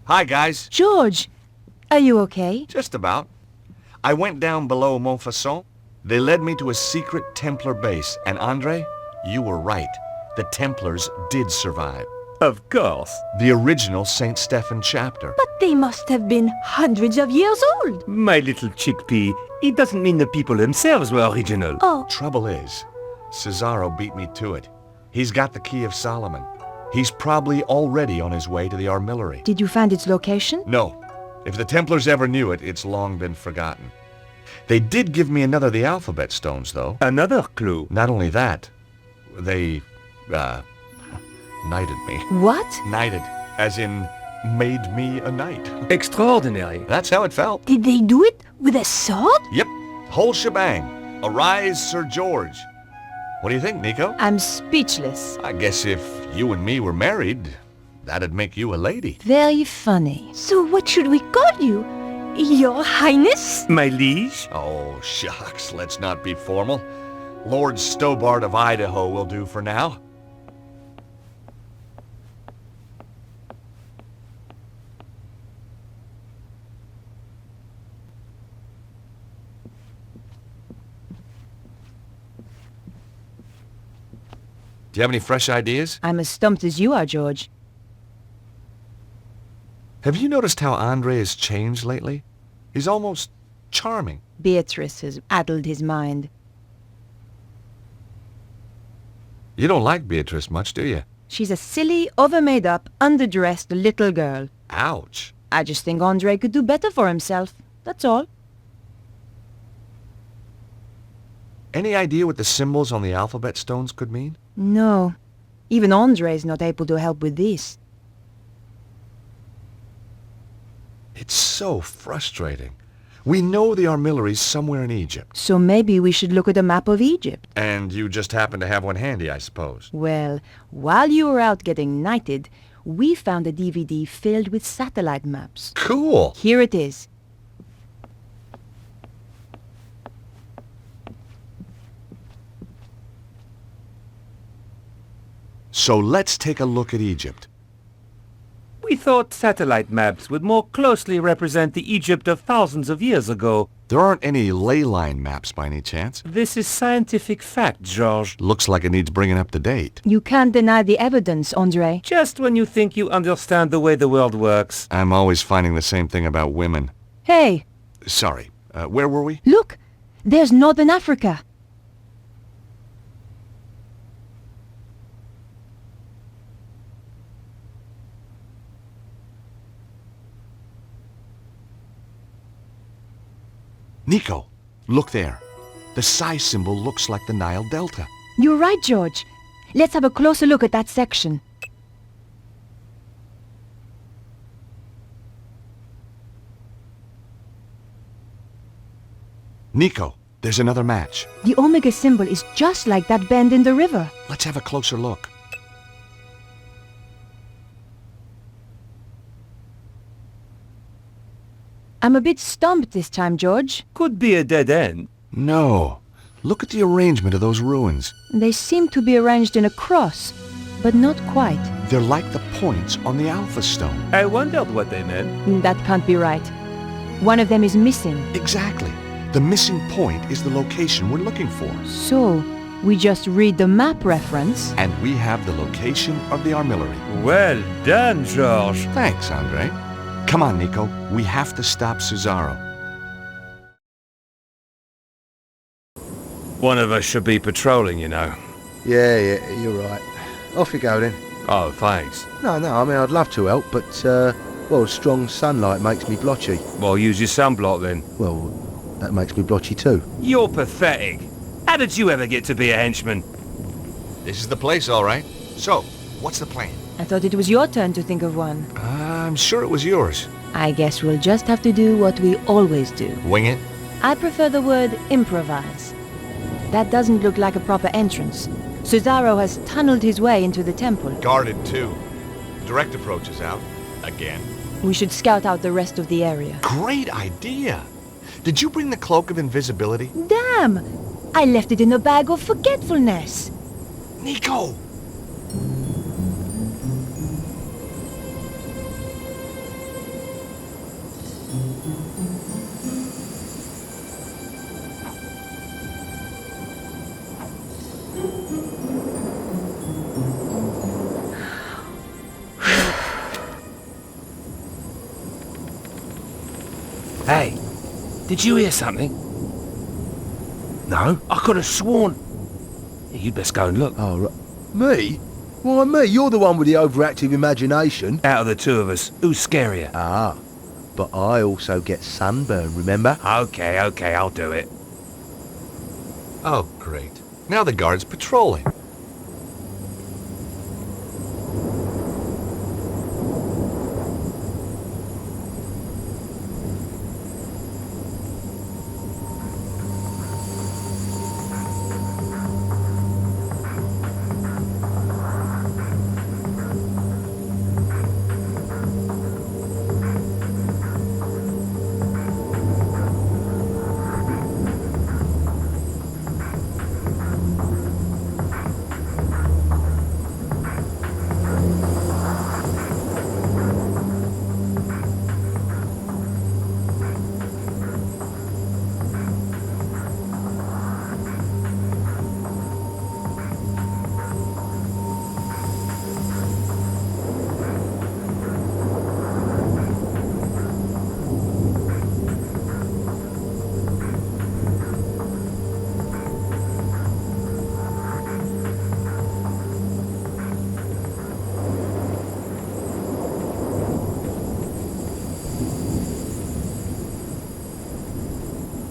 Hi, guys. George, are you okay? Just about. I went down below Montfaucon. They led me to a secret Templar base, and Andre, you were right. The Templars did survive. Of course. The original St. Stephen chapter. But they must have been hundreds of years old. My little chickpea, it doesn't mean the people themselves were original. Oh, Trouble is, Cesaro beat me to it. He's got the Key of Solomon. He's probably already on his way to the armillary. did you find its location? No. If the Templars ever knew it, it's long been forgotten. They did give me another of the alphabet stones, though. Another clue. Not only that, they, knighted me. What? Knighted, as in made me a knight. Extraordinary. That's how it felt. Did they do it with a sword? Yep, whole shebang. Arise, Sir George. What do you think, Nico? I'm speechless. I guess if you and me were married, that'd make you a lady. Very funny. So what should we call you? Your Highness? My liege? Oh, shucks, let's not be formal. Lord Stobart of Idaho will do for now. Do you have any fresh ideas? I'm as stumped as you are, George. Have you noticed how Andre has changed lately? He's almost charming. Beatrice has addled his mind. You don't like Beatrice much, do you? She's a silly, over-made-up, underdressed little girl. Ouch. I just think Andre could do better for himself. That's all. Any idea what the symbols on the alphabet stones could mean? No. Even Andre's not able to help with this. It's so frustrating. We know the armillary's somewhere in Egypt. So maybe we should look at a map of Egypt. And you just happen to have one handy, I suppose. Well, while you were out getting knighted, we found a DVD filled with satellite maps. Cool. Here it is. So let's take a look at Egypt. We thought satellite maps would more closely represent the Egypt of thousands of years ago. There aren't any ley line maps by any chance. This is scientific fact, George. Looks like it needs bringing up to date. You can't deny the evidence, Andre. Just when you think you understand the way the world works. I'm always finding the same thing about women. Hey, Sorry, where were we? look! There's Northern Africa. Nico, look there. The psi symbol looks like the Nile Delta. You're right, George. Let's have a closer look at that section. Nico, there's another match. The omega symbol is just like that bend in the river. Let's have a closer look. I'm a bit stumped this time, George. Could be a dead end. No. Look at the arrangement of those ruins. They seem to be arranged in a cross, but not quite. They're like the points on the Alpha Stone. I wondered what they meant. That can't be right. One of them is missing. Exactly. The missing point is the location we're looking for. So, we just read the map reference. And we have the location of the armillary. Well done, George. Thanks, Andre. Come on, Nico. We have to stop Cesaro. One of us should be patrolling, you know. Yeah, you're right. Off you go then. Oh, thanks. No, I mean, I'd love to help, but, well, strong sunlight makes me blotchy. Well, use your sunblock then. Well, that makes me blotchy too. You're pathetic. How did you ever get to be a henchman? This is the place, all right. So, what's the plan? I thought it was your turn to think of one. I'm sure it was yours. I guess we'll just have to do what we always do. Wing it? I prefer the word improvise. That doesn't look like a proper entrance. Cesaro has tunneled his way into the temple. Guarded, too. Direct approach is out. Again. We should scout out the rest of the area. Great idea! Did you bring the cloak of invisibility? Damn! I left it in a bag of forgetfulness. Hey, did you hear something? No? I could have sworn. Yeah, you'd best go and look. Oh, right. Me? Why me? You're the one with the overactive imagination. Out of the two of us, who's scarier? Ah, but I also get sunburn, remember? Okay, I'll do it. Oh, great. Now the guard's patrolling.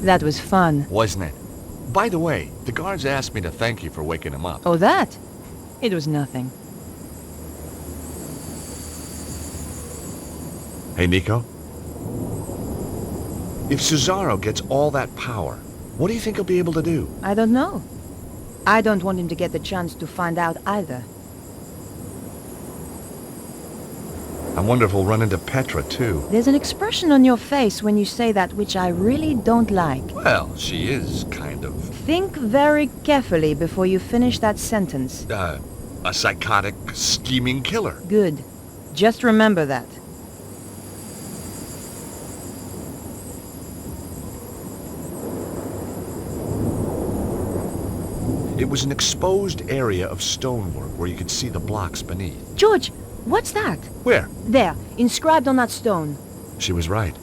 That was fun. Wasn't it? By the way, the guards asked me to thank you for waking him up. Oh, that? It was nothing. Hey, Nico. If Cesaro gets all that power, what do you think he'll be able to do? I don't know. I don't want him to get the chance to find out either. I wonder if we'll run into Petra, too. There's an expression on your face when you say that which I really don't like. Well, she is kind of, Think very carefully before you finish that sentence. a psychotic, scheming killer. Good. Just remember that. It was an exposed area of stonework where you could see the blocks beneath. George, what's that? Where? There, inscribed on that stone. She was right.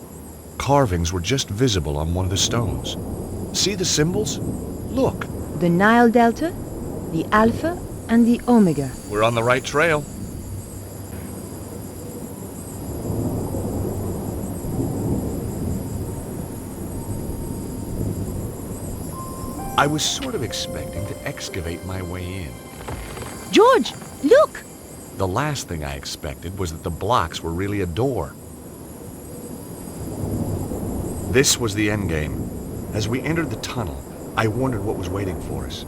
Carvings were just visible on one of the stones. See the symbols? Look. The Nile Delta, the Alpha, and the Omega. We're on the right trail. I was sort of expecting to excavate my way in. George, look! The last thing I expected was that the blocks were really a door. This was the endgame. As we entered the tunnel, I wondered what was waiting for us.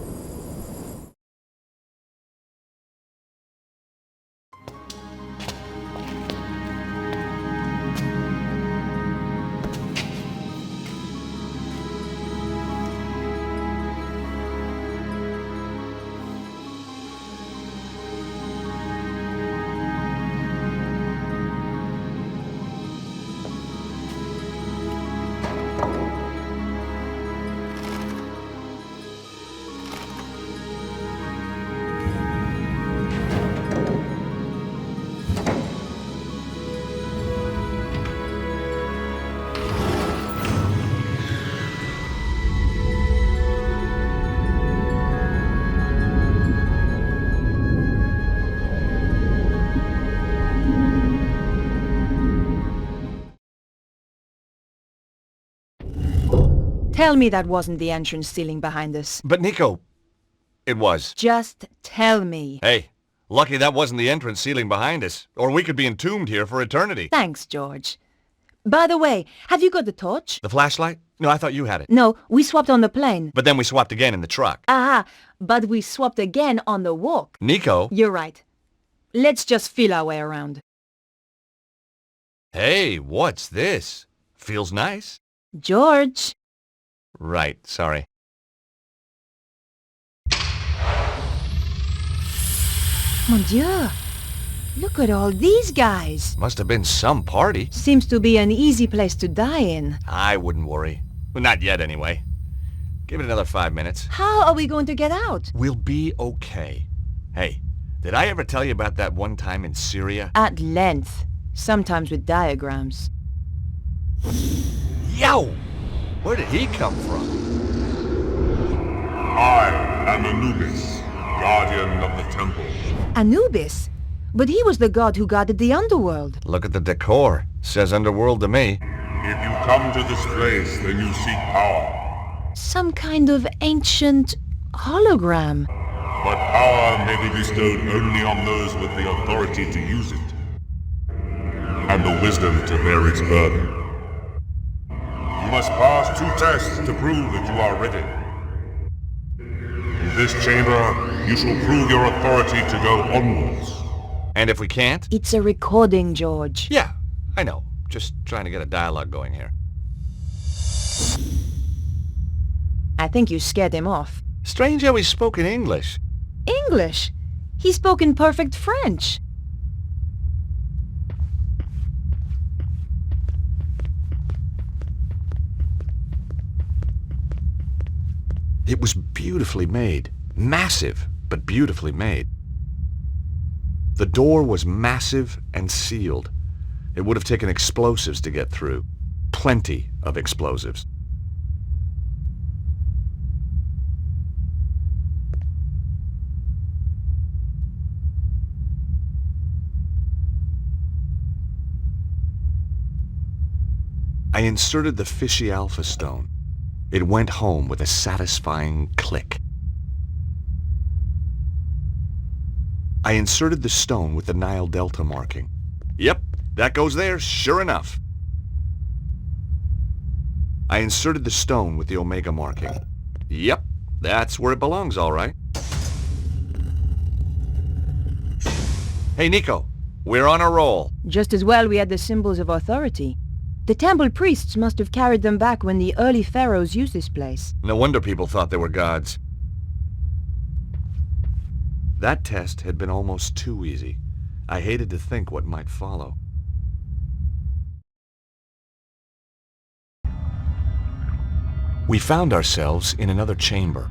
Tell me that wasn't the entrance ceiling behind us. But Nico, it was. Just tell me. Hey, lucky that wasn't the entrance ceiling behind us, or we could be entombed here for eternity. Thanks, George. By the way, have you got the torch? The flashlight? No, I thought you had it. No, we swapped on the plane. But then we swapped again in the truck. Aha, but we swapped again on the walk. Nico? You're right. Let's just feel our way around. Hey, what's this? Feels nice. George. Right, sorry. Mon Dieu. Look at all these guys. Must have been some party. Seems to be an easy place to die in. I wouldn't worry. Well, not yet, anyway. Give it another 5 minutes. How are we going to get out? We'll be okay. Hey, did I ever tell you about that one time in Syria? At length. Sometimes with diagrams. Yo! Where did he come from? I am Anubis, guardian of the temple. Anubis? But he was the god who guarded the underworld. Look at the decor. Says underworld to me. If you come to this place, then you seek power. Some kind of ancient hologram. But power may be bestowed only on those with the authority to use it, and the wisdom to bear its burden. You must pass 2 tests to prove that you are ready. In this chamber, you shall prove your authority to go onwards. And if we can't? It's a recording, George. Yeah, I know. Just trying to get a dialogue going here. I think you scared him off. Strange how he spoke in English. English? He spoke in perfect French. It was beautifully made. Massive, but beautifully made. The door was massive and sealed. It would have taken explosives to get through. Plenty of explosives. I inserted the fishy alpha stone. It went home with a satisfying click. I inserted the stone with the Nile Delta marking. Yep, that goes there, sure enough. I inserted the stone with the Omega marking. Yep, that's where it belongs, all right. Hey, Nico, we're on a roll. Just as well we had the symbols of authority. The temple priests must have carried them back when the early pharaohs used this place. No wonder people thought they were gods. That test had been almost too easy. I hated to think what might follow. We found ourselves in another chamber.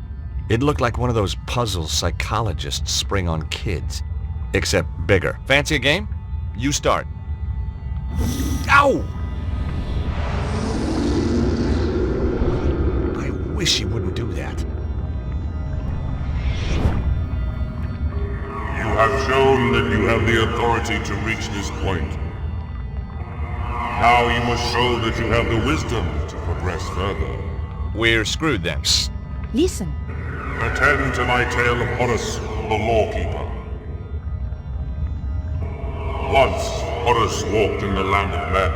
It looked like one of those puzzles psychologists spring on kids, except bigger. Fancy a game? You start. Ow! I wish he wouldn't do that. You have shown that you have the authority to reach this point. Now you must show that you have the wisdom to progress further. We're screwed then. Listen. Attend to my tale of Horus, the lawkeeper. Once, Horus walked in the land of men.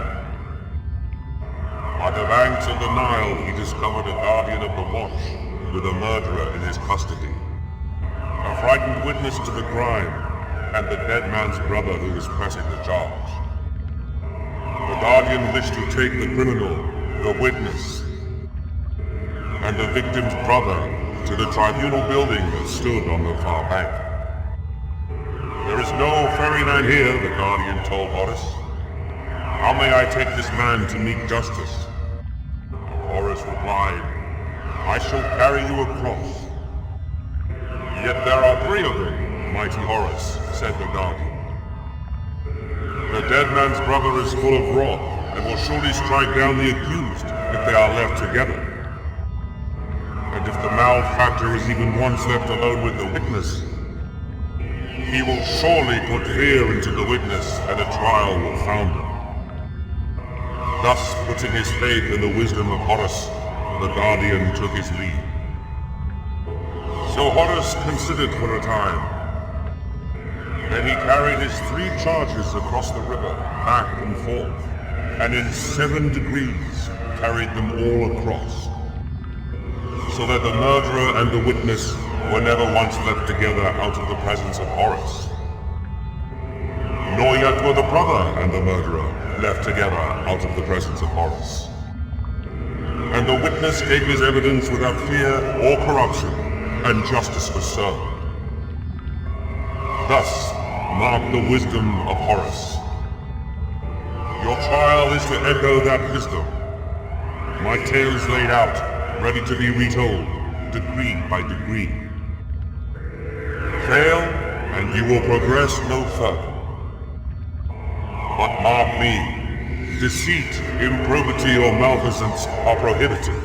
By the banks of the Nile, he discovered a guardian of the watch with a murderer in his custody. A frightened witness to the crime, and the dead man's brother who was pressing the charge. The guardian wished to take the criminal, the witness, and the victim's brother to the tribunal building that stood on the far bank. There is no ferryman here, the guardian told Horus. How may I take this man to meet justice? Horus replied, I shall carry you across. Yet there are 3 of them, mighty Horus, said the guardian. The dead man's brother is full of wrath, and will surely strike down the accused if they are left together. And if the malefactor is even once left alone with the witness, he will surely put fear into the witness, and a trial will founder. Thus, putting his faith in the wisdom of Horus, the guardian took his leave. So Horus considered for a time. Then he carried his 3 charges across the river, back and forth, and in 7 degrees carried them all across, so that the murderer and the witness were never once left together out of the presence of Horus. Nor yet were the brother and the murderer left together out of the presence of Horus. And the witness gave his evidence without fear or corruption, and justice was served. Thus, Mark the wisdom of Horus. Your trial is to echo that wisdom. My tale is laid out, ready to be retold, degree by degree. Fail, and you will progress no further. But mark me, deceit, improbity, or malfeasance are prohibited.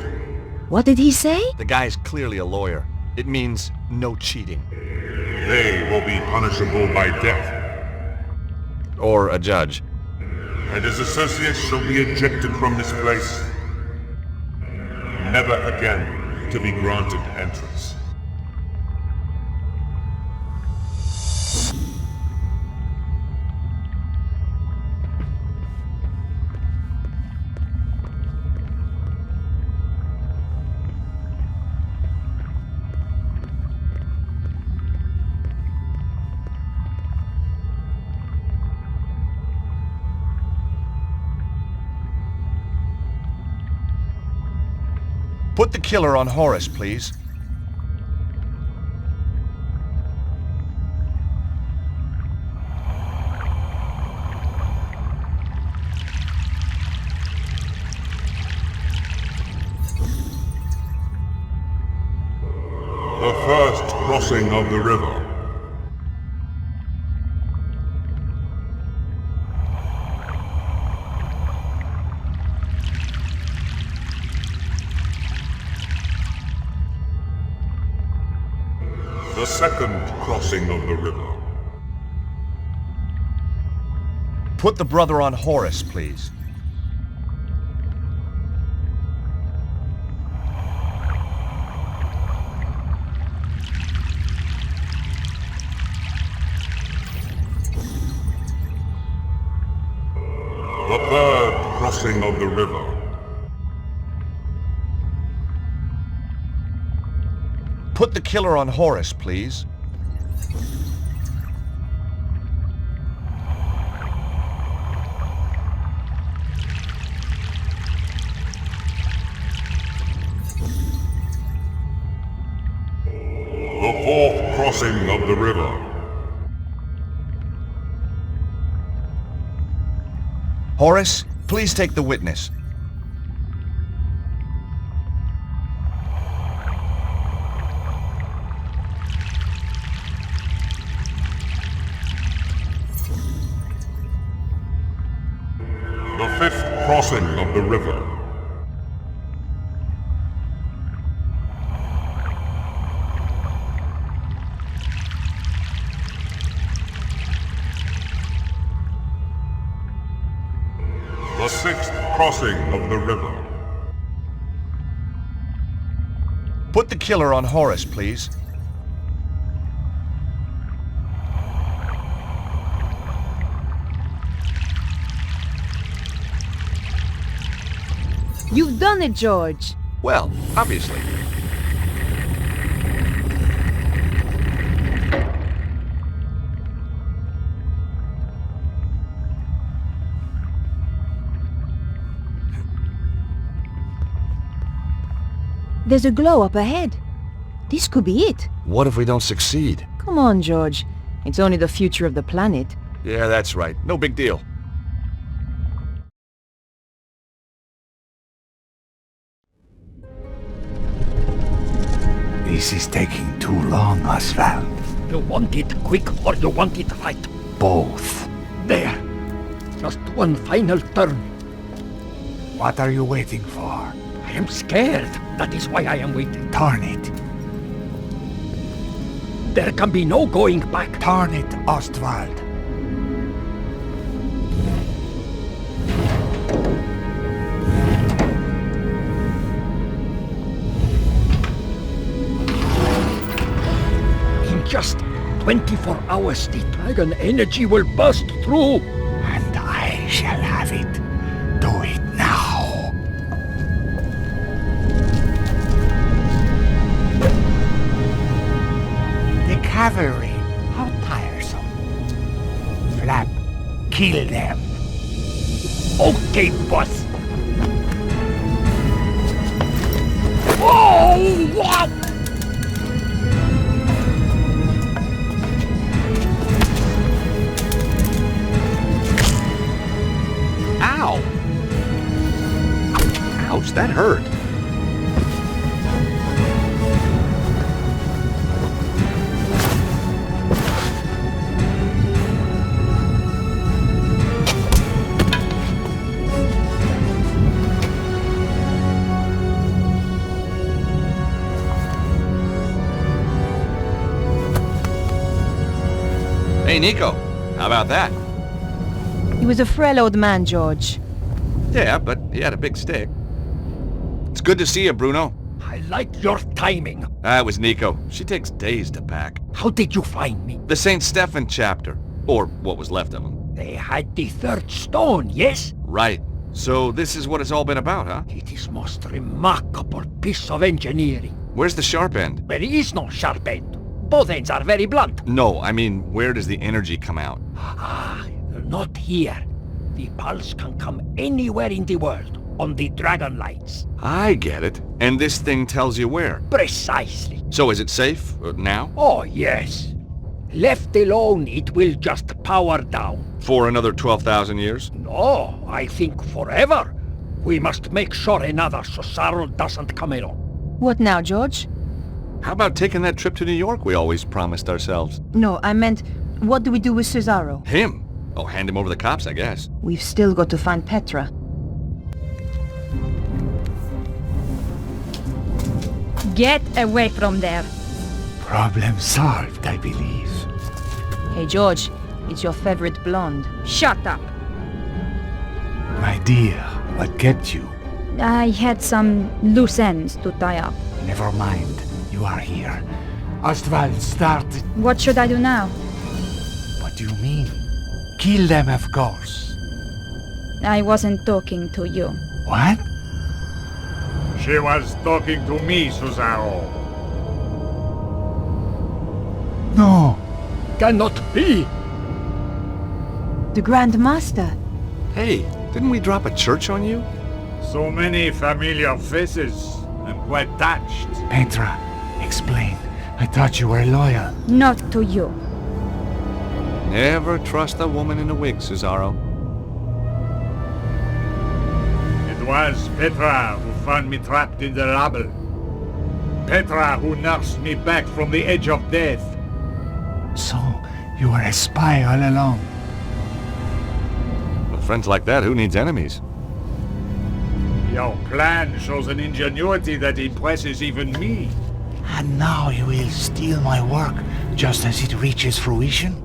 What did he say? The guy is clearly a lawyer. It means no cheating. They will be punishable by death, Or a judge. and his associates shall be ejected from this place, never again to be granted entrance. Put the killer on Horus, please. The first crossing of the river. The second crossing of the river. Put the brother on Horus, please. The third crossing of the river. Put the killer on Horus, please. The fourth crossing of the river. Horus, please take the witness. The fifth crossing of the river. The sixth crossing of the river. Put the killer on Horus, please. You've done it, George. Well, obviously. There's a glow up ahead. This could be it. What if we don't succeed? Come on, George. It's only the future of the planet. Yeah, that's right. No big deal. This is taking too long, Oswald. You want it quick or you want it right? Both. There. Just one final turn. What are you waiting for? I am scared. That is why I am waiting. Turn it. There can be no going back. Turn it, Ostwald. In just 24 hours, the dragon energy will burst through. And I shall have it. Do it now. The cavalry. How tiresome. Flap, kill them. Okay, boss. Whoa! What? Ow! Ouch, that hurt. Hey, Nico. How about that? He was a frail old man, George. Yeah, but he had a big stick. It's good to see you, Bruno. I like your timing. That was Nico. She takes days to pack. How did you find me? The St. Stephen chapter. Or what was left of him. They had the third stone, yes? Right. So this is what it's all been about, huh? It is most remarkable piece of engineering. Where's the sharp end? There is no sharp end. Both ends are very blunt. No, I mean, where does the energy come out? Ah, not here. The pulse can come anywhere in the world, on the dragon lights. I get it. And this thing tells you where. Precisely. So is it safe now? Oh, yes. Left alone, it will just power down. For another 12,000 years? No, I think forever. We must make sure another Cesaro doesn't come along. What now, George? How about taking that trip to New York we always promised ourselves? No, I meant, what do we do with Cesaro? Him? Oh, hand him over to the cops, I guess. We've still got to find Petra. Get away from there. Problem solved, I believe. Hey, George, it's your favorite blonde. Shut up. My dear, what kept you? I had some loose ends to tie up. Never mind. You are here. Ostwald started... What should I do now? What do you mean? Kill them, of course. I wasn't talking to you. What? She was talking to me, Cesaro. No. Cannot be. The Grand Master. Hey, didn't we drop a church on you? So many familiar faces. I'm quite touched. Petra, explain. I thought you were loyal. Not to you. Never trust a woman in a wig, Cesaro. It was Petra who found me trapped in the rubble. Petra who nursed me back from the edge of death. So, you were a spy all along. With friends like that, who needs enemies? Your plan shows an ingenuity that impresses even me. And now you will steal my work just as it reaches fruition?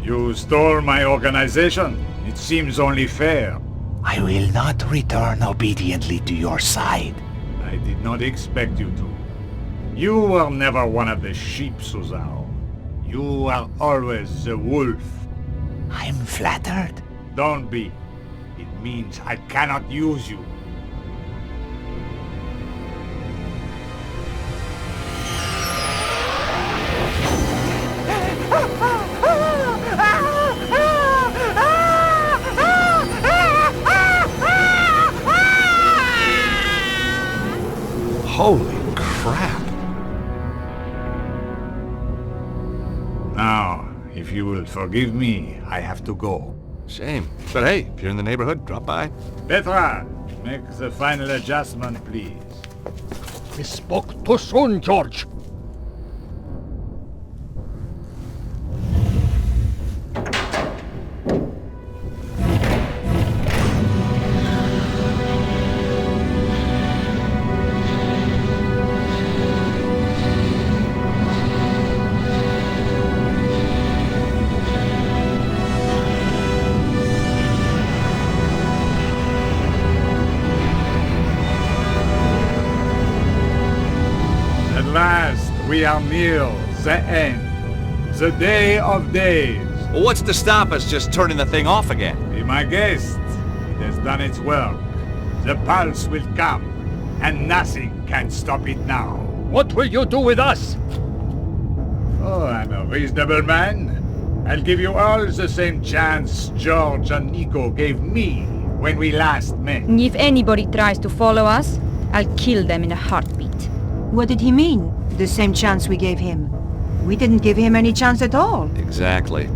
You stole my organization. It seems only fair. I will not return obediently to your side. I did not expect you to. You were never one of the sheep, Cesaro. You were always the wolf. I'm flattered. Don't be. It means I cannot use you. Holy crap. Now, if you will forgive me, I have to go. Shame. But hey, if you're in the neighborhood, drop by. Petra, make the final adjustment, please. We spoke too soon, George. At last, we are near the end. The day of days. Well, what's to stop us just turning the thing off again? Be my guest. It has done its work. The pulse will come, and nothing can stop it now. What will you do with us? Oh, I'm a reasonable man. I'll give you all the same chance George and Nico gave me when we last met. If anybody tries to follow us, I'll kill them in a heartbeat. What did he mean? The same chance we gave him. We didn't give him any chance at all. Exactly.